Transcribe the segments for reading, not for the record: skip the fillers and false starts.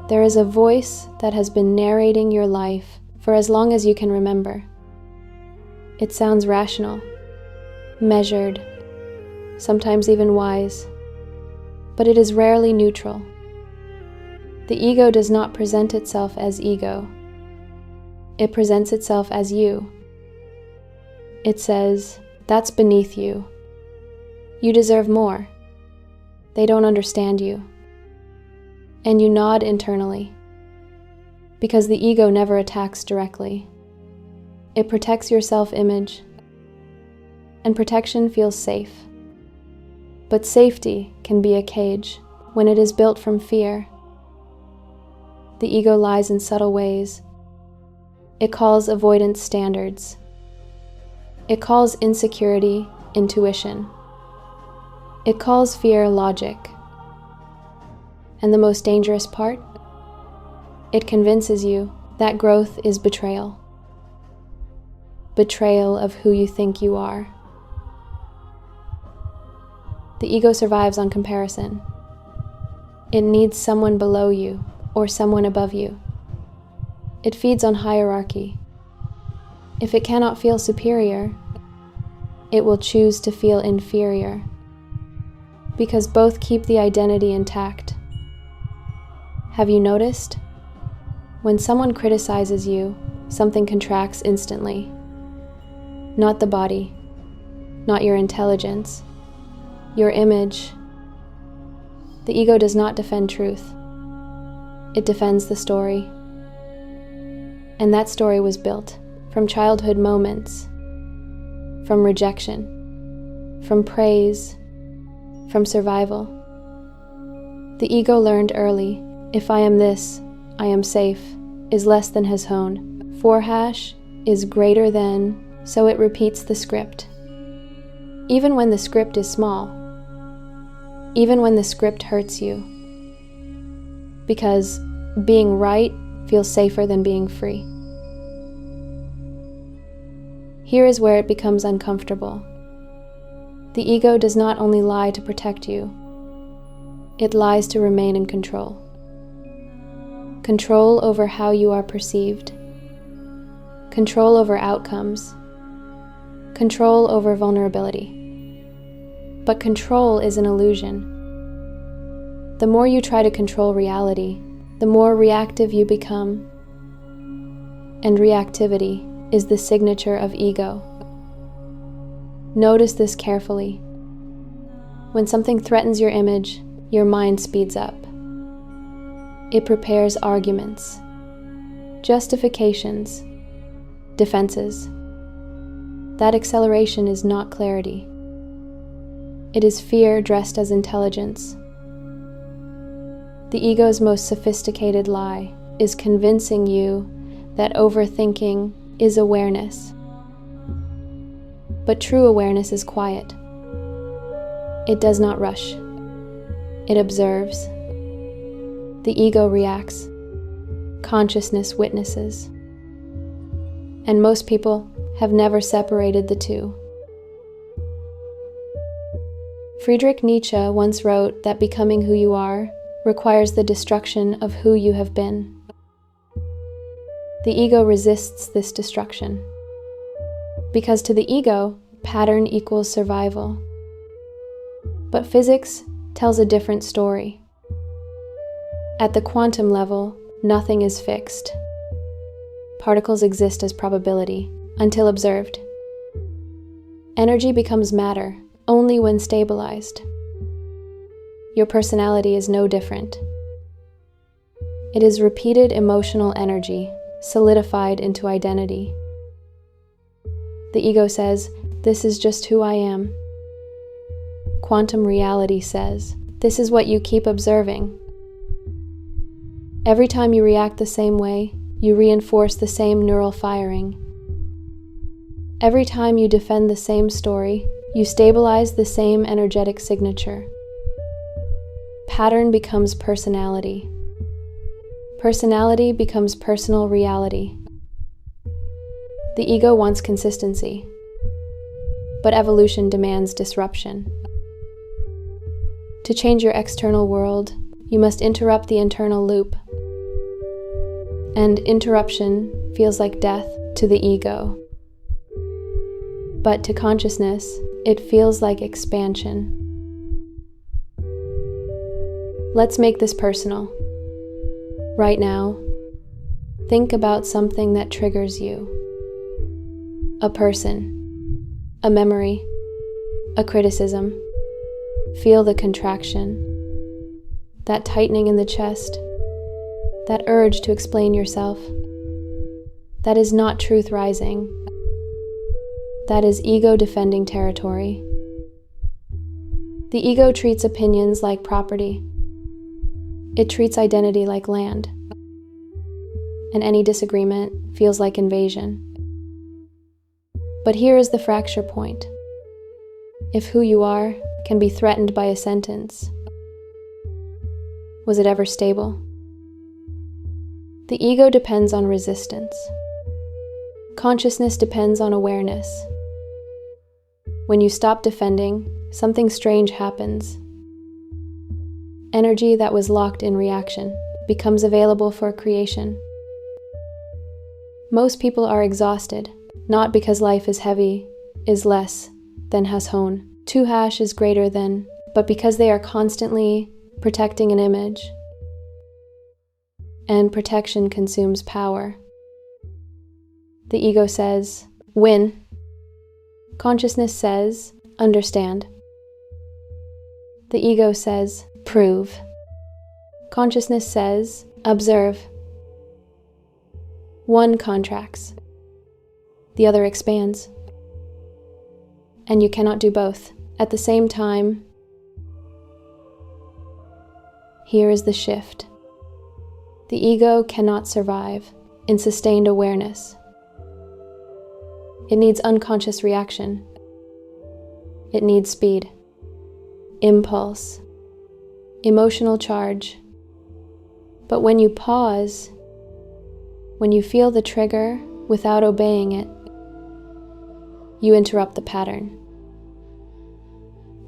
There is a voice that has been narrating your life for as long as you can remember. It sounds rational, measured, sometimes even wise, but it is rarely neutral. The ego does not present itself as ego. It presents itself as you. It says, "That's beneath you. You deserve more. They don't understand you." And you nod internally, because the ego never attacks directly. It protects your self-image, and protection feels safe. But safety can be a cage when it is built from fear. The ego lies in subtle ways. It calls avoidance standards. It calls insecurity intuition. It calls fear logic. And the most dangerous part? It convinces you that growth is betrayal. Betrayal of who you think you are. The ego survives on comparison. It needs someone below you or someone above you. It feeds on hierarchy. If it cannot feel superior, it will choose to feel inferior, because both keep the identity intact. Have you noticed? When someone criticizes you, something contracts instantly. Not the body, not your intelligence, your image. The ego does not defend truth. It defends the story. And that story was built from childhood moments, from rejection, from praise, from survival. The ego learned early, if I am this, I am safe, is less than his own. 4# is greater than, so it repeats the script. Even when the script is small, even when the script hurts you. Because being right feels safer than being free. Here is where it becomes uncomfortable. The ego does not only lie to protect you, it lies to remain in control. Control over how you are perceived. Control over outcomes. Control over vulnerability. But control is an illusion. The more you try to control reality, the more reactive you become. And reactivity is the signature of ego. Notice this carefully. When something threatens your image, your mind speeds up. It prepares arguments, justifications, defenses. That acceleration is not clarity. It is fear dressed as intelligence. The ego's most sophisticated lie is convincing you that overthinking is awareness. But true awareness is quiet. It does not rush. It observes. The ego reacts. Consciousness witnesses. And most people have never separated the two. Friedrich Nietzsche once wrote that becoming who you are requires the destruction of who you have been. The ego resists this destruction, because to the ego, pattern equals survival. But physics tells a different story. At the quantum level, nothing is fixed. Particles exist as probability, until observed. Energy becomes matter only when stabilized. Your personality is no different. It is repeated emotional energy, solidified into identity. The ego says, "This is just who I am." Quantum reality says, "This is what you keep observing." Every time you react the same way, you reinforce the same neural firing. Every time you defend the same story, you stabilize the same energetic signature. Pattern becomes personality. Personality becomes personal reality. The ego wants consistency, but evolution demands disruption. To change your external world, you must interrupt the internal loop. And interruption feels like death to the ego. But to consciousness, it feels like expansion. Let's make this personal. Right now, think about something that triggers you. A person, a memory, a criticism. Feel the contraction, that tightening in the chest, that urge to explain yourself. That is not truth rising. That is ego defending territory. The ego treats opinions like property. It treats identity like land. And any disagreement feels like invasion. But here is the fracture point. If who you are can be threatened by a sentence, was it ever stable? The ego depends on resistance. Consciousness depends on awareness. When you stop defending, something strange happens. Energy that was locked in reaction becomes available for creation. Most people are exhausted, not because life is heavy, is less than has hone. 2 hash is greater than, but because they are constantly protecting an image. And protection consumes power. The ego says, win. Consciousness says, understand. The ego says, prove. Consciousness says, observe. One contracts. The other expands. And you cannot do both at the same time. Here is the shift. The ego cannot survive in sustained awareness. It needs unconscious reaction. It needs speed, impulse, emotional charge. But when you pause, when you feel the trigger without obeying it, you interrupt the pattern.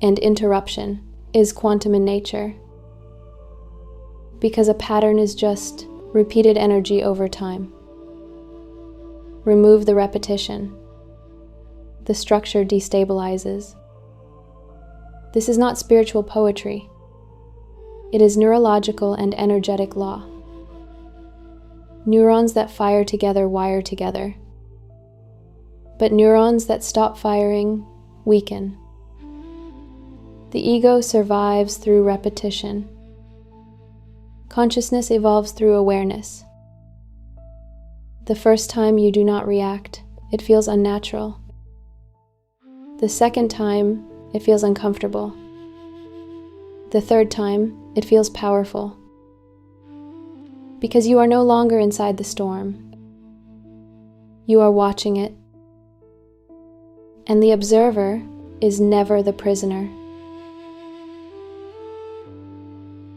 And interruption is quantum in nature, because a pattern is just repeated energy over time. Remove the repetition. The structure destabilizes. This is not spiritual poetry. It is neurological and energetic law. Neurons that fire together wire together. But neurons that stop firing weaken. The ego survives through repetition. Consciousness evolves through awareness. The first time you do not react, it feels unnatural. The second time, it feels uncomfortable. The third time, it feels powerful. Because you are no longer inside the storm. You are watching it. And the observer is never the prisoner.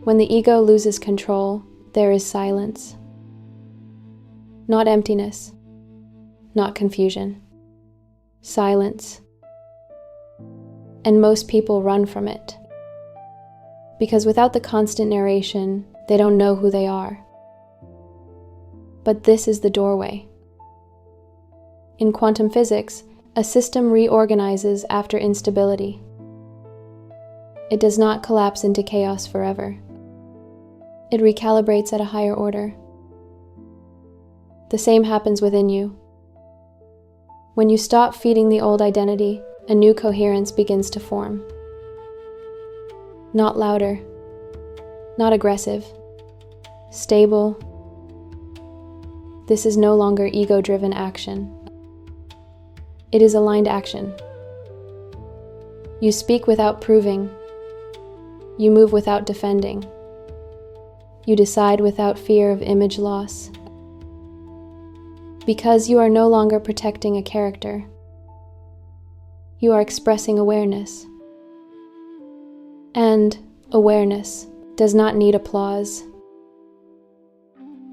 When the ego loses control, there is silence. Not emptiness, not confusion. Silence. And most people run from it. Because without the constant narration, they don't know who they are. But this is the doorway. In quantum physics, a system reorganizes after instability. It does not collapse into chaos forever. It recalibrates at a higher order. The same happens within you. When you stop feeding the old identity, a new coherence begins to form. Not louder, not aggressive, stable. This is no longer ego-driven action. It is aligned action. You speak without proving. You move without defending. You decide without fear of image loss. Because you are no longer protecting a character. You are expressing awareness. And awareness does not need applause.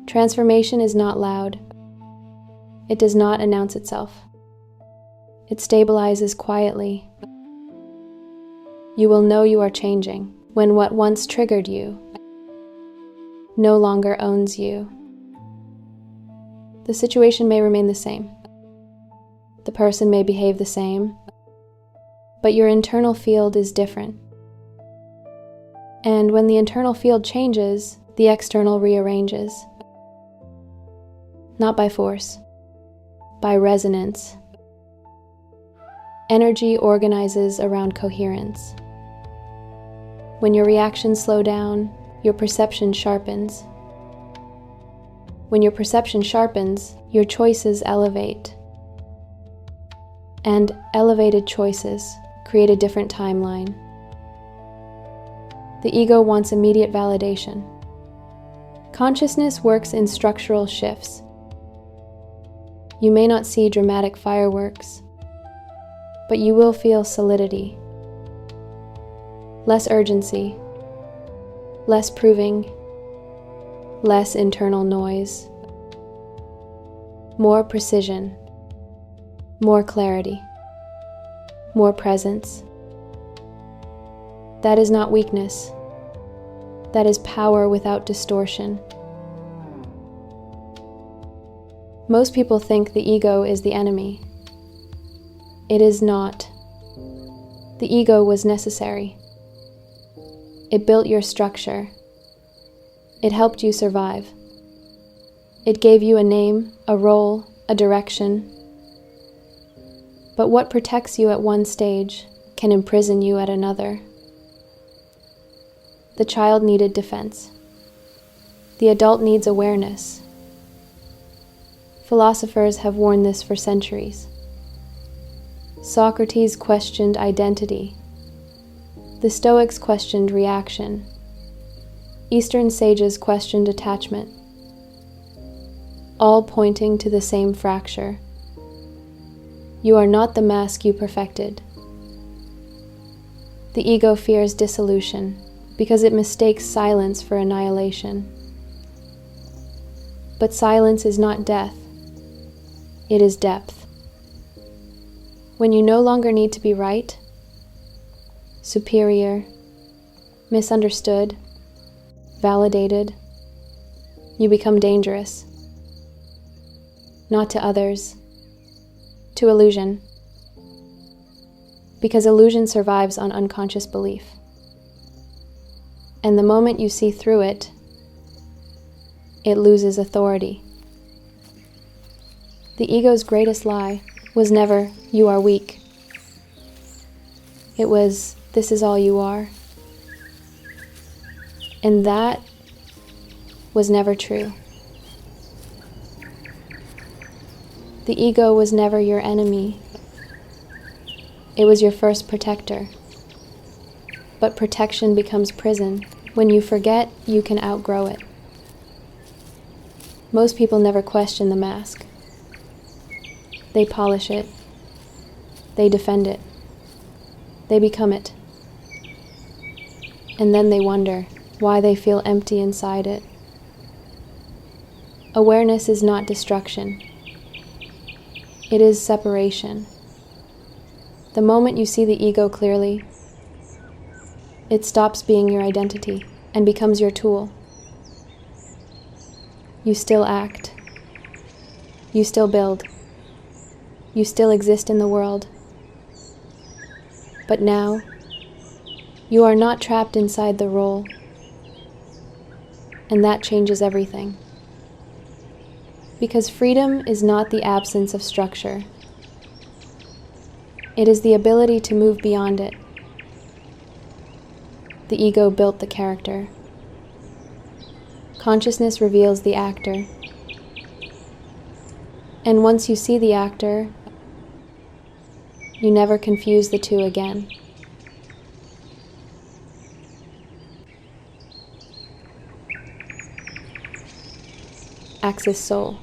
Transformation is not loud. It does not announce itself. It stabilizes quietly. You will know you are changing when what once triggered you no longer owns you. The situation may remain the same. The person may behave the same, but your internal field is different. And when the internal field changes, the external rearranges. Not by force, by resonance. Energy organizes around coherence. When your reactions slow down, your perception sharpens. When your perception sharpens, your choices elevate. And elevated choices create a different timeline. The ego wants immediate validation. Consciousness works in structural shifts. You may not see dramatic fireworks, but you will feel solidity. Less urgency, less proving, less internal noise, more precision, more clarity, more presence. That is not weakness. That is power without distortion. Most people think the ego is the enemy. It is not. The ego was necessary. It built your structure. It helped you survive. It gave you a name, a role, a direction. But what protects you at one stage can imprison you at another. The child needed defense. The adult needs awareness. Philosophers have warned this for centuries. Socrates questioned identity. The Stoics questioned reaction. Eastern sages questioned attachment. All pointing to the same fracture. You are not the mask you perfected. The ego fears dissolution because it mistakes silence for annihilation. But silence is not death. It is depth. When you no longer need to be right, superior, misunderstood, validated, you become dangerous. Not to others, to illusion. Because illusion survives on unconscious belief. And the moment you see through it, it loses authority. The ego's greatest lie was never, "You are weak." It was, "This is all you are." And that was never true. The ego was never your enemy. It was your first protector. But protection becomes prison. When you forget, you can outgrow it. Most people never question the mask. They polish it. They defend it. They become it. And then they wonder why they feel empty inside it. Awareness is not destruction. It is separation. The moment you see the ego clearly, it stops being your identity and becomes your tool. You still act. You still build. You still exist in the world. But now, you are not trapped inside the role. And that changes everything. Because freedom is not the absence of structure. It is the ability to move beyond it. The ego built the character. Consciousness reveals the actor. And once you see the actor, you never confuse the two again. Axis Soul.